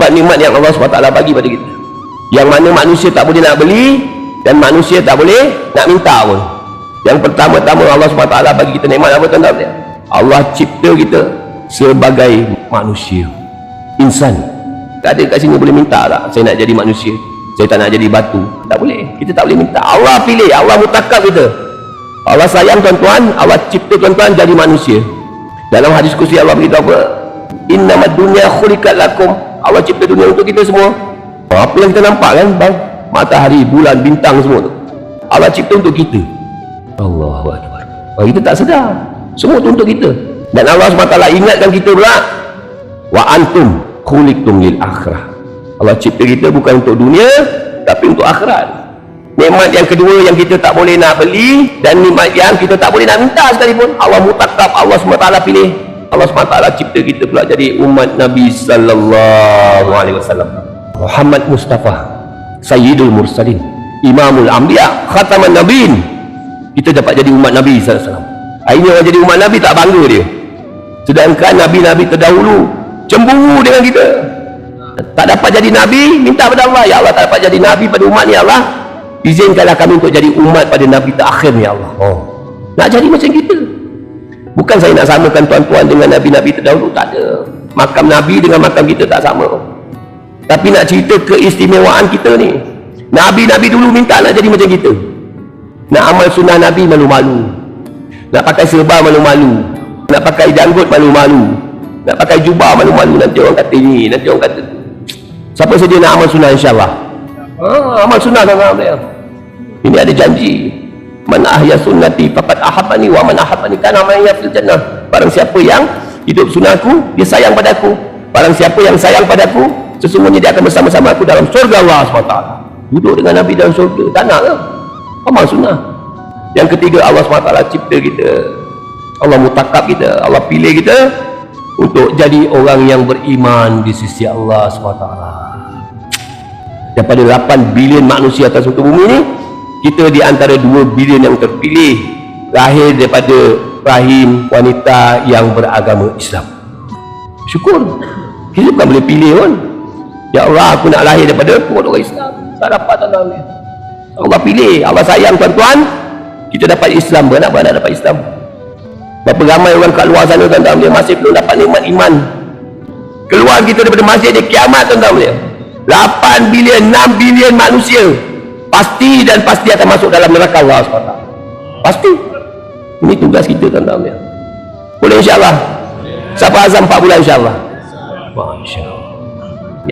4 nikmat yang Allah SWT bagi pada kita, yang mana manusia tak boleh nak beli dan manusia tak boleh nak minta pun. Yang pertama-tama Allah SWT bagi kita nikmat apa tuan-tuan? Allah cipta kita sebagai manusia, insan. Tak ada kat sini boleh minta tak, saya nak jadi manusia, saya tak nak jadi batu. Tak boleh, kita tak boleh minta. Allah pilih, Allah mutakab kita. Allah sayang tuan-tuan, Allah cipta tuan-tuan jadi manusia. Dalam hadis kursi Allah beritahu apa? Innamad dunya khuliqat lakum. Allah cipta dunia untuk kita semua. Apa yang kita nampak kan bang, matahari, bulan, bintang semua tu, Allah cipta untuk kita. Allahu Akbar. Kita tak sedar, semua tu untuk kita. Dan Allah SWT ingatkan kita pula, wa antum khuliqtum lil akhirah. Allah cipta kita bukan untuk dunia tapi untuk akhirat. Nikmat yang kedua yang kita tak boleh nak beli, dan nikmat yang kita tak boleh nak minta sekalipun, Allah mutakab, Allah SWT pilih. Allah SWT cipta kita pula jadi umat Nabi sallallahu alaihi wasallam. Muhammad Mustafa, Sayyidul Mursalin, Imamul Anbiya, Khataman Nabiin. Kita dapat jadi umat Nabi sallallahu alaihi wasallam. Ini orang jadi umat Nabi tak bangga dia. Sedangkan Nabi-Nabi terdahulu cemburu dengan kita. Tak dapat jadi Nabi, minta pada Allah, ya Allah tak dapat jadi Nabi pada umat ni, Allah izinkanlah kami untuk jadi umat pada Nabi terakhir ni, Allah. Nak jadi macam kita. Bukan saya nak samakan tuan-tuan dengan Nabi-Nabi terdahulu, tak ada. Makam Nabi dengan makam kita tak sama. Tapi nak cerita keistimewaan kita ni. Nabi-Nabi dulu minta nak jadi macam kita. Nak amal sunnah Nabi malu-malu, nak pakai serba malu-malu, nak pakai janggut malu-malu, nak pakai jubah malu-malu. Nanti orang kata ni, nanti orang kata tu. Siapa sedia nak amal sunnah insyaAllah? Amal sunnah tuan-tuan. Ini ada janji. Man ahya sunnati faqad ahabbani wa man ahabbani kana ma'iyya fil jannah. Barang siapa yang hidup sunnahku, dia sayang padaku. Barang siapa yang sayang padaku, sesungguhnya dia akan bersama-sama aku dalam surga Allah SWT. Duduk dengan Nabi dalam surga, tak nak ke? Amal sunnah. Yang ketiga, Allah SWT cipta kita, Allah mutakab kita, Allah pilih kita untuk jadi orang yang beriman di sisi Allah SWT. Daripada 8 bilion manusia atas muka bumi ni, kita di antara 2 bilion yang terpilih, lahir daripada rahim wanita yang beragama Islam. Syukur. Kita bukan boleh pilih pun, ya Allah aku nak lahir daripada orang Islam. Tak dapat tuan-tuan. Allah pilih, Allah sayang tuan-tuan, kita dapat Islam. Beranak-beranak dapat Islam. Berapa ramai orang kat luar sana tuan-tuan, dia masih belum dapat nikmat iman. Keluar kita daripada masjid dia kiamat tuan-tuan dia. 8 bilion, 6 bilion manusia pasti dan pasti akan masuk dalam neraka Allah SWT. Pasti. Ini tugas kita tuan-tuan dia. Boleh insyaAllah? Siapa azam 4 bulan insyaAllah? Masya Allah.